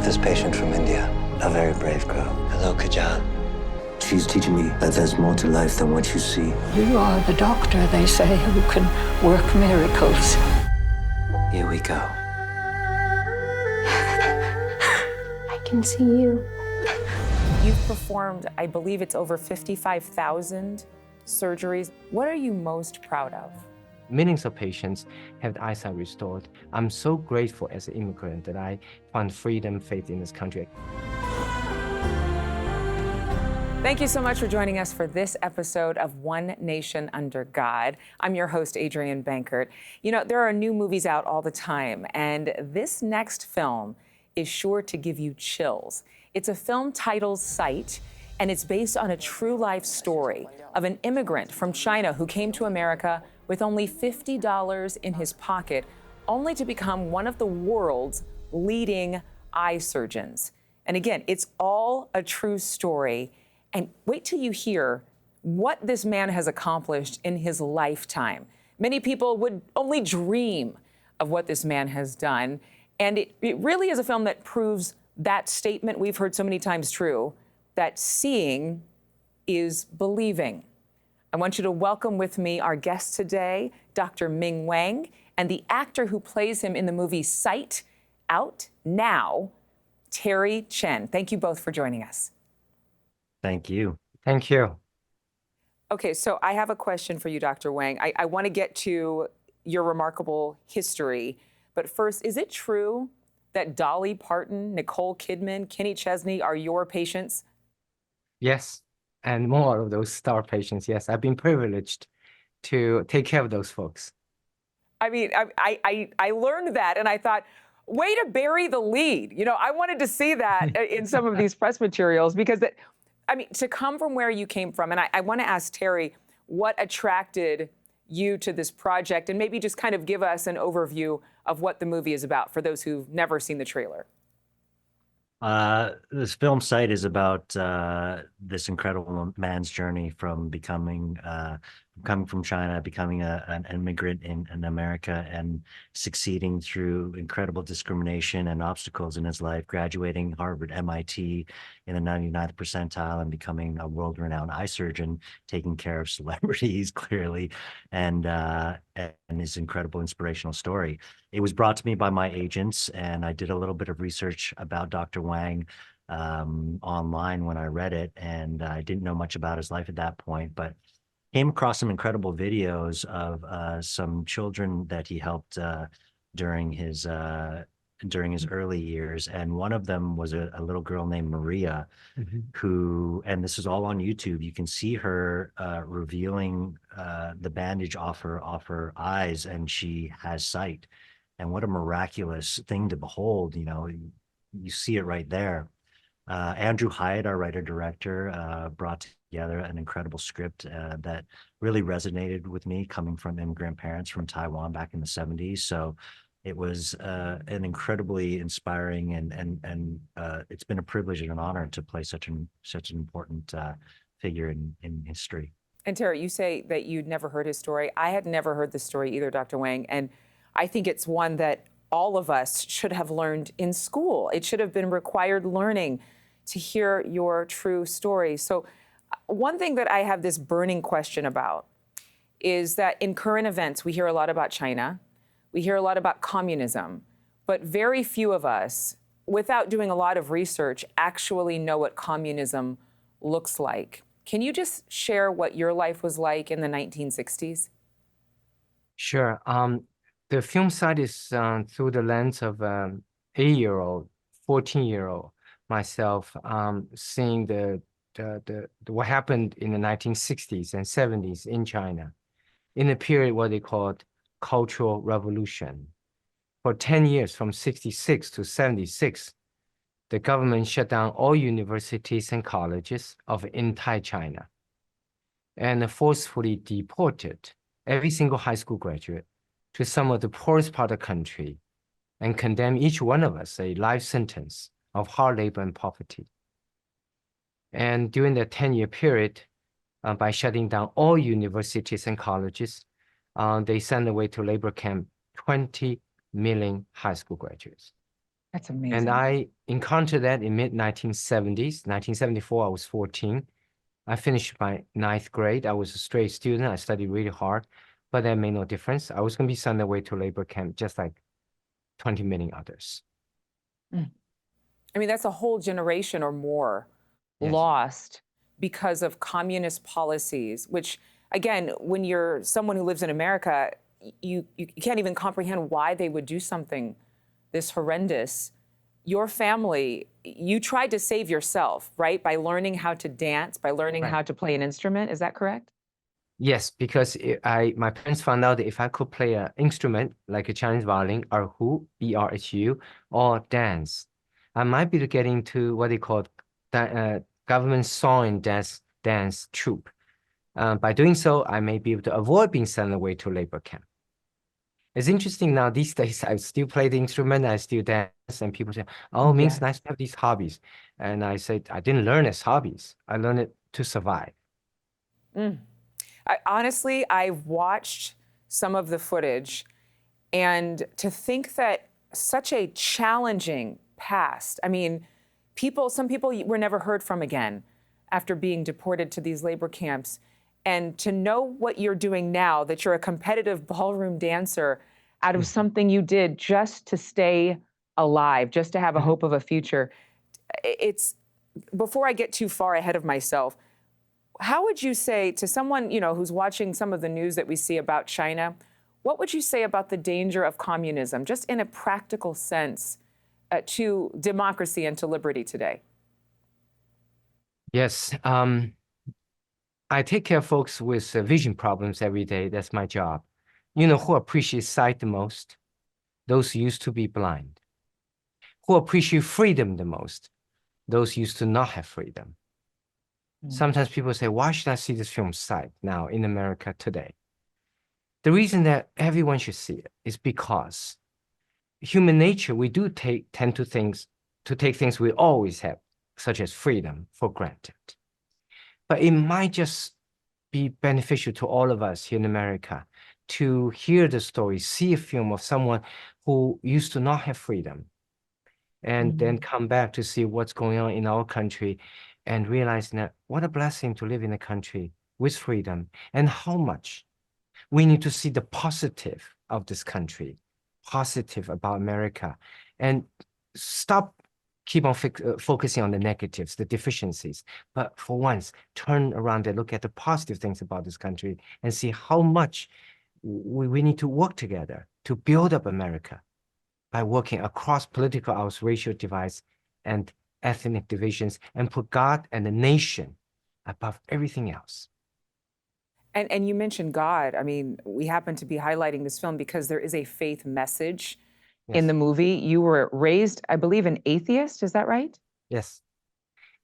this patient from India, a very brave girl. Hello, Kajan. She's teaching me that there's more to life than what you see. You are the doctor, they say, who can work miracles. Here we go. I can see you. You've performed, I believe it's over 55,000 surgeries. What are you most proud of? Millions of patients have their eyesight restored. I'm so grateful as an immigrant that I found freedom, faith in this country. Thank you so much for joining us for this episode of One Nation Under God. I'm your host, Adrienne Bankert. You know, there are new movies out all the time, and this next film is sure to give you chills. It's a film titled Sight, and it's based on a true life story of an immigrant from China who came to America with only $50 in his pocket, only to become one of the world's leading eye surgeons. And again, it's all a true story. And wait till you hear what this man has accomplished in his lifetime. Many people would only dream of what this man has done. And it really is a film that proves that statement we've heard so many times true, that seeing is believing. I want you to welcome with me our guest today, Dr. Ming Wang, and the actor who plays him in the movie Sight, out now, Terry Chen. Thank you both for joining us. Thank you. Thank you. Okay, so I have a question for you, Dr. Wang. I want to get to your remarkable history, but first, is it true that Dolly Parton, Nicole Kidman, Kenny Chesney are your patients? Yes, and more of those star patients. Yes, I've been privileged to take care of those folks. I mean, I learned that and I thought, way to bury the lead. You know, I wanted to see that in some of these press materials because, to come from where you came from, and I want to ask Terry, what attracted you to this project, and maybe just kind of give us an overview of what the movie is about for those who've never seen the trailer. This film Sight is about this incredible man's journey from coming from China, becoming an immigrant in America, and succeeding through incredible discrimination and obstacles in his life, graduating Harvard, MIT in the 99th percentile, and becoming a world-renowned eye surgeon, taking care of celebrities clearly, and his incredible inspirational story. It was brought to me by my agents, and I did a little bit of research about Dr. Wang online when I read it, and I didn't know much about his life at that point, but came across some incredible videos of some children that he helped during his early years, and one of them was a little girl named Maria, who, and this is all on YouTube, you can see her revealing the bandage off her eyes, and she has sight. And what a miraculous thing to behold. You know, you see it right there. Andrew Hyatt, our writer-director, brought together an incredible script that really resonated with me, coming from immigrant parents from Taiwan back in the 70s. So it was an incredibly inspiring, and it's been a privilege and an honor to play such an important figure in history. And Terry, you say that you'd never heard his story. I had never heard this story either, Dr. Wang, and I think it's one that all of us should have learned in school. It should have been required learning to hear your true story. So one thing that I have this burning question about is that in current events, we hear a lot about China, we hear a lot about communism, but very few of us, without doing a lot of research, actually know what communism looks like. Can you just share what your life was like in the 1960s? Sure. The film Sight is through the lens of 8-year-old, 14-year-old myself, seeing what happened in the 1960s and 70s in China, in a period what they called Cultural Revolution. For 10 years, from 66 to 76, the government shut down all universities and colleges of entire China and forcefully deported every single high school graduate to some of the poorest part of the country and condemn each one of us a life sentence of hard labor and poverty. And during the 10-year period, by shutting down all universities and colleges, they sent away to labor camp 20 million high school graduates. That's amazing. And I encountered that in mid-1970s. 1974, I was 14. I finished my 9th grade. I was a straight student. I studied really hard, but that made no difference. I was going to be sent away to labor camp, just like 20 million others. I mean, that's a whole generation or more Yes. lost because of communist policies, which, again, when you're someone who lives in America, you can't even comprehend why they would do something this horrendous. Your family, you tried to save yourself, right? By learning how to dance, by learning Right. how to play an instrument. Is that correct? Yes, because my parents found out that if I could play an instrument like a Chinese violin, erhu, E-R-H-U, or dance, I might be getting to what they call government song and dance troupe. By doing so, I may be able to avoid being sent away to labor camp. It's interesting now, these days, I still play the instrument, I still dance, and people say, oh, Ming, it's nice to have these hobbies. And I said, I didn't learn as hobbies. I learned it to survive. Honestly, I've watched some of the footage, and to think that such a challenging past, I mean, some people were never heard from again after being deported to these labor camps. And to know what you're doing now, that you're a competitive ballroom dancer out of something you did just to stay alive, just to have a hope of a future. It's, before I get too far ahead of myself, how would you say to someone, who's watching some of the news that we see about China, what would you say about the danger of communism, just in a practical sense, to democracy and to liberty today? Yes, I take care of folks with vision problems every day. That's my job. You know who appreciate sight the most? Those who used to be blind. Who appreciate freedom the most? Those who used to not have freedom. Sometimes people say, why should I see this film Sight now in America today? The reason that everyone should see it is because human nature, we do tend to take things we always have, such as freedom, for granted. But it might just be beneficial to all of us here in America to hear the story, see a film of someone who used to not have freedom, and then come back to see what's going on in our country and realizing that what a blessing to live in a country with freedom, and how much we need to see the positive of this country, positive about America, and keep on focusing on the negatives, the deficiencies, but for once, turn around and look at the positive things about this country and see how much we need to work together to build up America by working across political hours, racial divides, and ethnic divisions, and put God and the nation above everything else. And you mentioned God. I mean, we happen to be highlighting this film because there is a faith message in the movie. You were raised, I believe, an atheist. Is that right? Yes.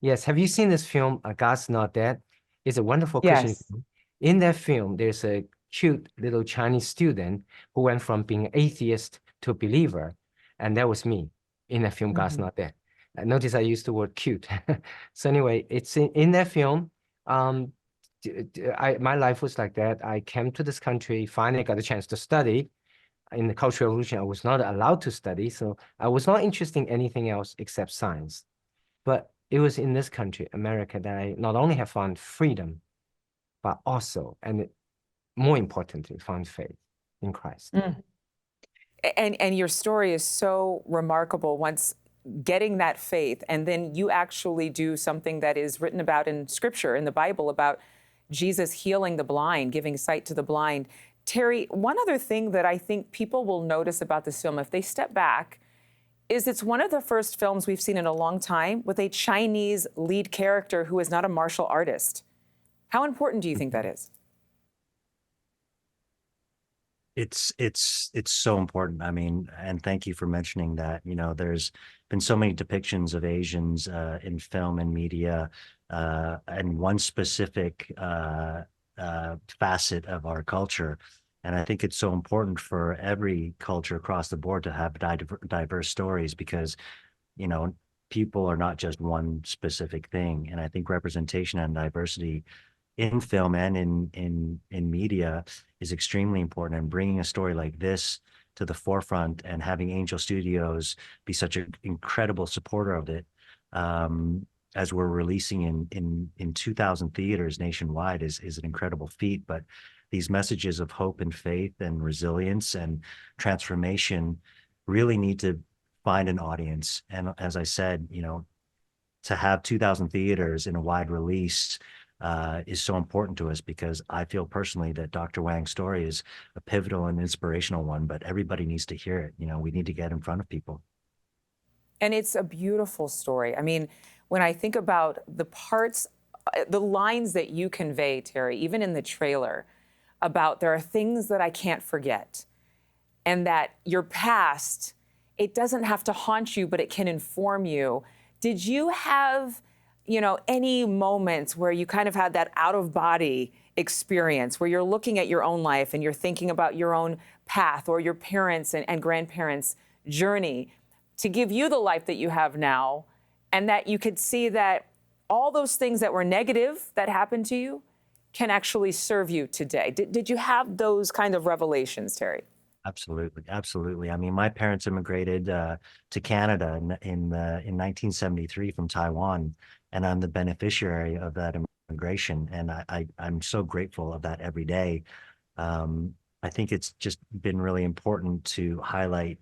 Yes. Have you seen this film, God's Not Dead? It's a wonderful Christian film. In that film, there's a cute little Chinese student who went from being atheist to a believer. And that was me in that film, God's Not Dead. Notice I used the word cute. So anyway, it's in that film. My life was like that. I came to this country, finally got a chance to study. In the Cultural Revolution, I was not allowed to study, so I was not interested in anything else except science. But it was in this country, America, that I not only have found freedom, but also, and more importantly, found faith in Christ. And your story is so remarkable. Once getting that faith, and then you actually do something that is written about in Scripture, in the Bible, about Jesus healing the blind, giving sight to the blind. Terry, one other thing that I think people will notice about this film, if they step back, is it's one of the first films we've seen in a long time with a Chinese lead character who is not a martial artist. How important do you think that is? It's so important. I mean, and thank you for mentioning that. There's been so many depictions of Asians in film and media, and one specific facet of our culture. And I think it's so important for every culture across the board to have diverse stories, because, people are not just one specific thing. And I think representation and diversity in film and in media is extremely important. And bringing a story like this to the forefront, and having Angel Studios be such an incredible supporter of it, as we're releasing in 2,000 theaters nationwide is an incredible feat. But these messages of hope and faith and resilience and transformation really need to find an audience. And as I said, to have 2,000 theaters in a wide release is so important to us, because I feel personally that Dr. Wang's story is a pivotal and inspirational one, but everybody needs to hear it. We need to get in front of people. And it's a beautiful story. I mean, when I think about the parts, the lines that you convey, Terry, even in the trailer, about there are things that I can't forget, and that your past, it doesn't have to haunt you, but it can inform you. Did you have, any moments where you kind of had that out-of-body experience, where you're looking at your own life and you're thinking about your own path or your parents' and grandparents' journey to give you the life that you have now, and that you could see that all those things that were negative that happened to you can actually serve you today? Did you have those kind of revelations, Terry? Absolutely, absolutely. I mean, my parents immigrated to Canada in 1973 from Taiwan, and I'm the beneficiary of that immigration, and I'm so grateful of that every day. I think it's just been really important to highlight,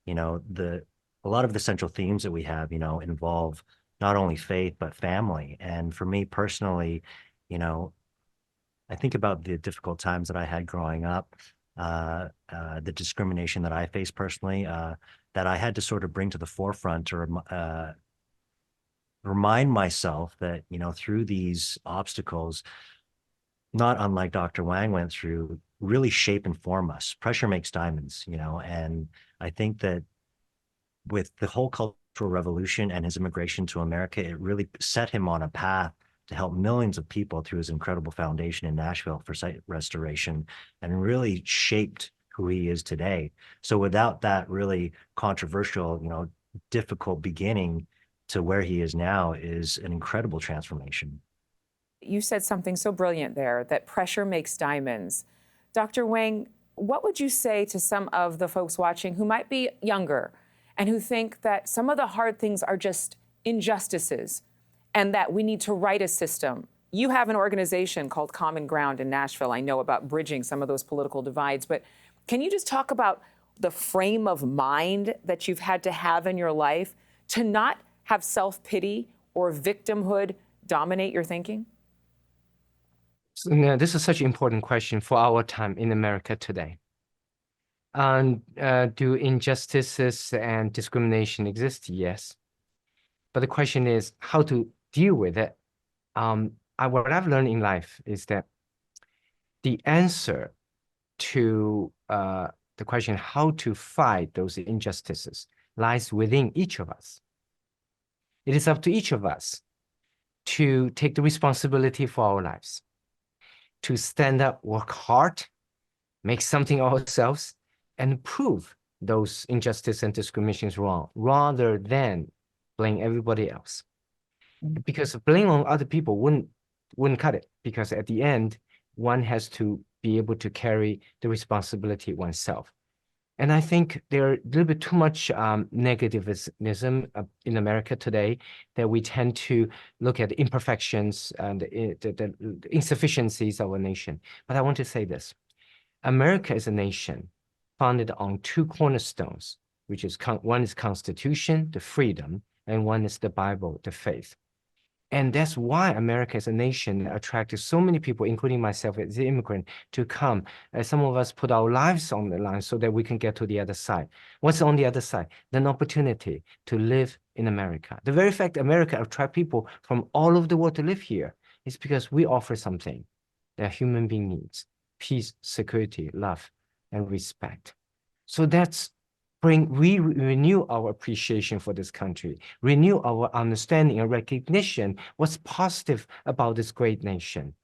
a lot of the central themes that we have, involve not only faith but family. And for me personally, I think about the difficult times that I had growing up. The discrimination that I faced personally, that I had to sort of bring to the forefront to remind myself that, through these obstacles, not unlike Dr. Wang went through, really shape and form us. Pressure makes diamonds, and I think that with the whole Cultural Revolution and his immigration to America, it really set him on a path to help millions of people through his incredible foundation in Nashville for site restoration, and really shaped who he is today. So without that really controversial, difficult beginning to where he is now is an incredible transformation. You said something so brilliant there, that pressure makes diamonds. Dr. Wang, what would you say to some of the folks watching who might be younger and who think that some of the hard things are just injustices, and that we need to write a system? You have an organization called Common Ground in Nashville. I know about bridging some of those political divides, but can you just talk about the frame of mind that you've had to have in your life to not have self-pity or victimhood dominate your thinking? So, this is such an important question for our time in America today. Do injustices and discrimination exist? Yes. But the question is how to deal with it. What I've learned in life is that the answer to the question how to fight those injustices lies within each of us. It is up to each of us to take the responsibility for our lives, to stand up, work hard, make something of ourselves, and prove those injustice and discriminations wrong, rather than blame everybody else. Because blame on other people wouldn't cut it, because at the end, one has to be able to carry the responsibility oneself. And I think there are a little bit too much negativism in America today, that we tend to look at the imperfections and the insufficiencies of a nation. But I want to say this: America is a nation founded on two cornerstones, which is one is Constitution, the freedom, and one is the Bible, the faith. And that's why America as a nation attracted so many people, including myself as an immigrant, to come. Some of us put our lives on the line so that we can get to the other side. What's on the other side? An opportunity to live in America. The very fact America attracts people from all over the world to live here is because we offer something that human being needs: peace, security, love, and respect. So we renew our appreciation for this country, renew our understanding and recognition what's positive about this great nation.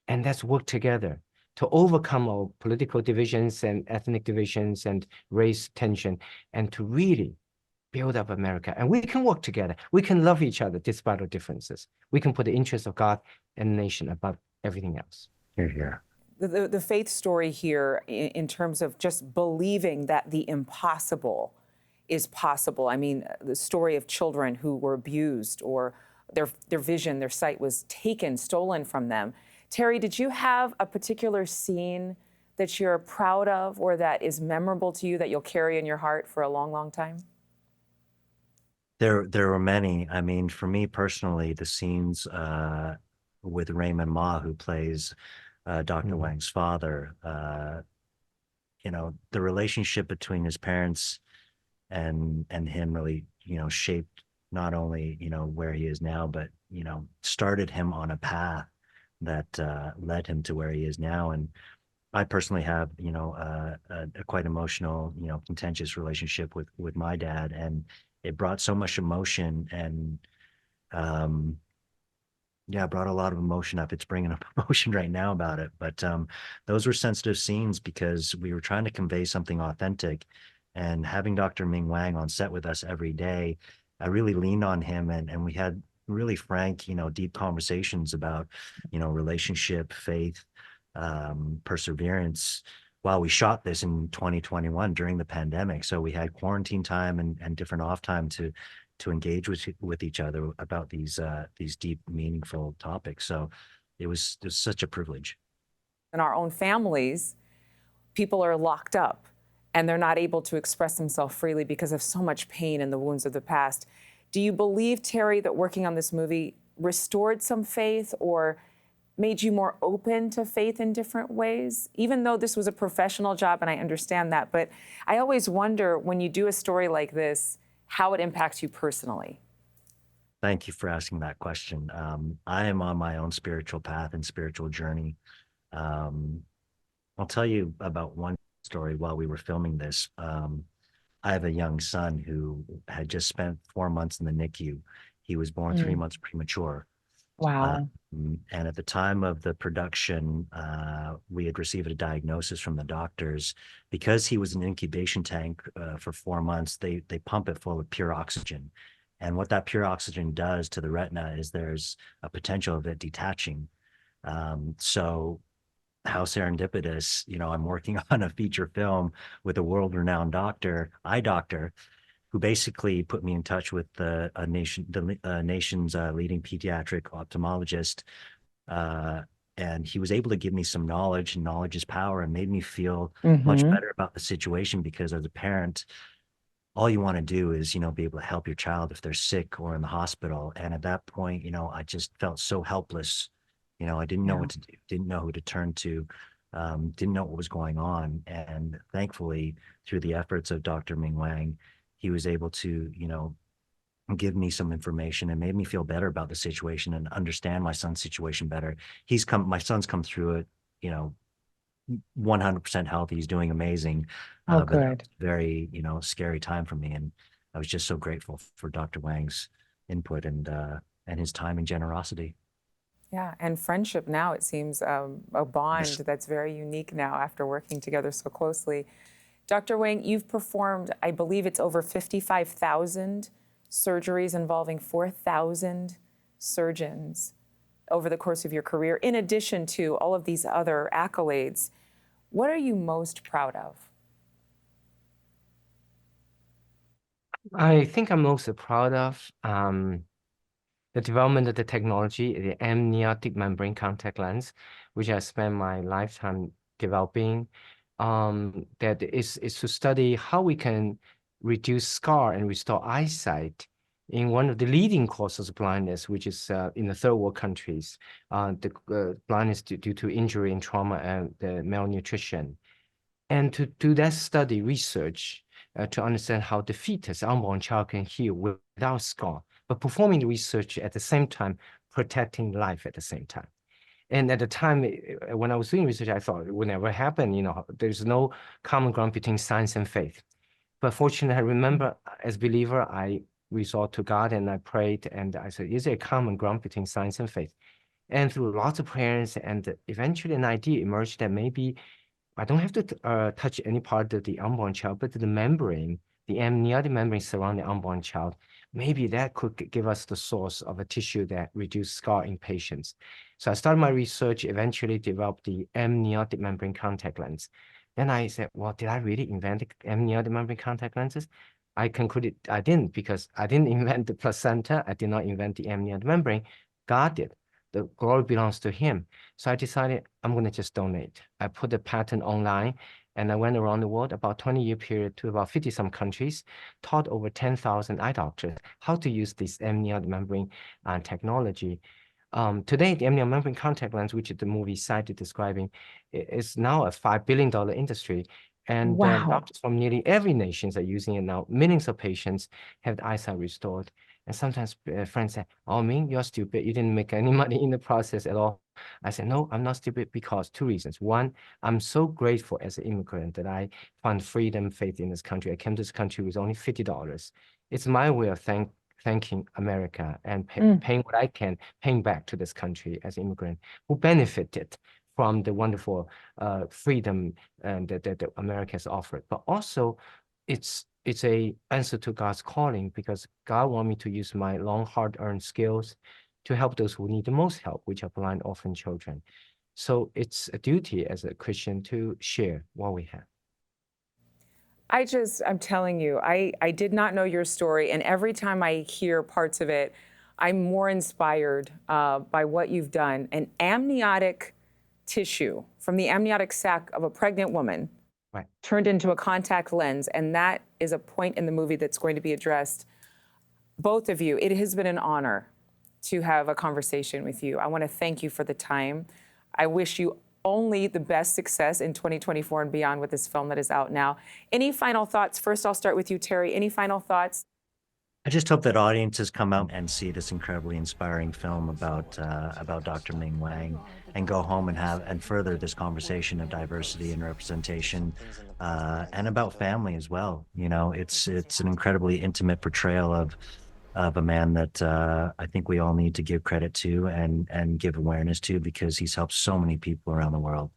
And let's work together to overcome our political divisions and ethnic divisions and race tension, and to really build up America. And we can work together. We can love each other despite our differences. We can put the interests of God and the nation above everything else. Hear, hear. the faith story here in terms of just believing that the impossible is possible. I mean, the story of children who were abused or their vision, their sight was taken, stolen from them. Terry, did you have a particular scene that you're proud of or that is memorable to you that you'll carry in your heart for a long, long time? There were many. I mean, for me personally, the scenes with Raymond Ma, who plays Dr. Wang's father, you know, the relationship between his parents and him really, you know, shaped not only, you know, where he is now, but, you know, started him on a path that led him to where he is now. And I personally have, you know, a quite emotional, you know, contentious relationship with my dad, and it brought so much emotion and yeah, it brought a lot of emotion up. It's bringing up emotion right now about it. But those were sensitive scenes because we were trying to convey something authentic, and having Dr. Ming Wang on set with us every day, I really leaned on him, and we had really frank, you know, deep conversations about, you know, relationship, faith, perseverance, while we shot this in 2021 during the pandemic. So we had quarantine time and different off time to engage with each other about these deep, meaningful topics. So it was such a privilege. In our own families, people are locked up and they're not able to express themselves freely because of so much pain and the wounds of the past. Do you believe, Terry, that working on this movie restored some faith or made you more open to faith in different ways? Even though this was a professional job, and I understand that, but I always wonder when you do a story like this, how it impacts you personally. Thank you for asking that question. I am on my own spiritual path and spiritual journey. I'll tell you about one story while we were filming this. I have a young son who had just spent 4 months in the NICU. He was born 3 months premature. Wow. And at the time of the production, we had received a diagnosis from the doctors. Because he was in an incubation tank for 4 months, they pump it full of pure oxygen. And what that pure oxygen does to the retina is there's a potential of it detaching. So how serendipitous, you know, I'm working on a feature film with a world-renowned eye doctor, who basically put me in touch with the nation's leading pediatric ophthalmologist. And he was able to give me some knowledge, and knowledge is power, and made me feel much better about the situation, because as a parent, all you want to do is, you know, be able to help your child if they're sick or in the hospital. And at that point, you know, I just felt so helpless. You know, I didn't know what to do, didn't know who to turn to, didn't know what was going on. And thankfully, through the efforts of Dr. Ming Wang, he was able to, you know, give me some information and made me feel better about the situation and understand my son's situation better. My son's come through it, you know, 100% healthy. He's doing amazing. Oh, but it good. was a very, you know, scary time for me. And I was just so grateful for Dr. Wang's input and his time and generosity. Yeah, and friendship now, it seems a bond Yes. that's very unique now after working together so closely. Dr. Wang, you've performed, I believe it's over 55,000 surgeries involving 4,000 surgeons over the course of your career, in addition to all of these other accolades. What are you most proud of? I think I'm most proud of the development of the technology, the amniotic membrane contact lens, which I spent my lifetime developing. That is to study how we can reduce scar and restore eyesight in one of the leading causes of blindness, which is in the third world countries, the blindness due to injury and trauma and the malnutrition. And to do that study research to understand how the fetus, unborn child, can heal without scar, but performing the research at the same time, protecting life at the same time. And at the time, when I was doing research, I thought it would never happen. You know, there's no common ground between science and faith. But fortunately, I remember as a believer, I resort to God and I prayed and I said, is there a common ground between science and faith? And through lots of prayers, and eventually an idea emerged that maybe I don't have to touch any part of the unborn child, but the membrane, the amniotic membrane surrounding the unborn child. Maybe that could give us the source of a tissue that reduces scar in patients. So I started my research, eventually developed the amniotic membrane contact lens. Then I said, well, did I really invent the amniotic membrane contact lenses? I concluded I didn't, because I didn't invent the placenta. I did not invent the amniotic membrane. God did. The glory belongs to him. So I decided I'm going to just donate. I put the patent online, and I went around the world, about 20-year period, to about 50-some countries, taught over 10,000 eye doctors how to use this amniotic membrane technology. Today, the amniotic membrane contact lens, which the movie cited describing, is now a $5 billion industry. And Wow. doctors from nearly every nation are using it now. Millions of patients have the eyesight restored. And sometimes friends say, oh, Ming, you're stupid. You didn't make any money in the process at all. I said, no, I'm not stupid, because two reasons. One, I'm so grateful as an immigrant that I found freedom, faith in this country. I came to this country with only $50. It's my way of thanking America and paying what I can, paying back to this country as an immigrant who benefited from the wonderful freedom that America has offered. But also, it's a answer to God's calling, because God wants me to use my long, hard-earned skills to help those who need the most help, which are blind orphan children. So it's a duty as a Christian to share what we have. I'm telling you, I did not know your story. And every time I hear parts of it, I'm more inspired by what you've done. An amniotic tissue from the amniotic sac of a pregnant woman turned into a contact lens. And that is a point in the movie that's going to be addressed. Both of you, it has been an honor to have a conversation with you. I want to thank you for the time. I wish you only the best success in 2024 and beyond with this film that is out now. Any final thoughts? First, I'll start with you, Terry. Any final thoughts? I just hope that audiences come out and see this incredibly inspiring film about Dr. Ming Wang, and go home and further this conversation of diversity and representation, and about family as well. You know, it's an incredibly intimate portrayal of a man that I think we all need to give credit to and give awareness to, because he's helped so many people around the world.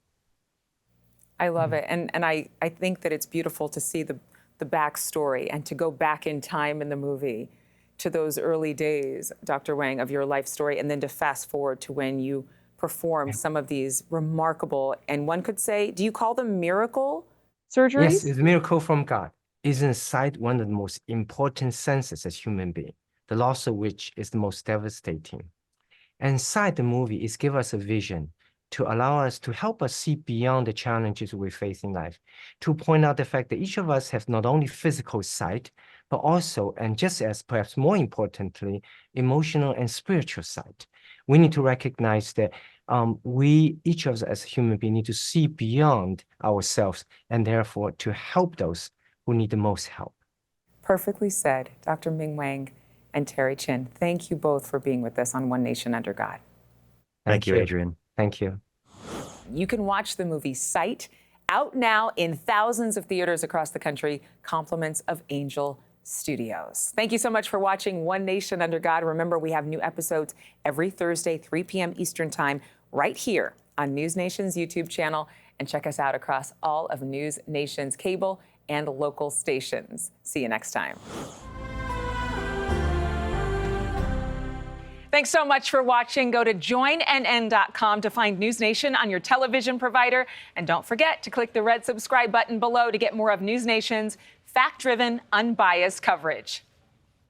I love it. And I think that it's beautiful to see the backstory and to go back in time in the movie to those early days, Dr. Wang, of your life story, and then to fast forward to when you perform some of these remarkable, and one could say, do you call them miracle surgeries? Yes, it's a miracle from God. Isn't sight one of the most important senses as human beings, the loss of which is the most devastating? And sight, the movie, is give us a vision to allow us, to help us see beyond the challenges we face in life, to point out the fact that each of us have not only physical sight, but also, and just as perhaps more importantly, emotional and spiritual sight. We need to recognize that each of us as human beings need to see beyond ourselves, and therefore to help those who need the most help. Perfectly said, Dr. Ming Wang and Terry Chen. Thank you both for being with us on One Nation Under God. Thank you, Adrian. Thank you. You can watch the movie Sight, out now in thousands of theaters across the country, compliments of Angel Studios. Thank you so much for watching One Nation Under God. Remember, we have new episodes every Thursday, 3 p.m. Eastern Time, right here on NewsNation's YouTube channel. And check us out across all of NewsNation's cable and local stations. See you next time. Thanks so much for watching. Go to joinnn.com to find NewsNation on your television provider. And don't forget to click the red subscribe button below to get more of NewsNation's fact-driven, unbiased coverage.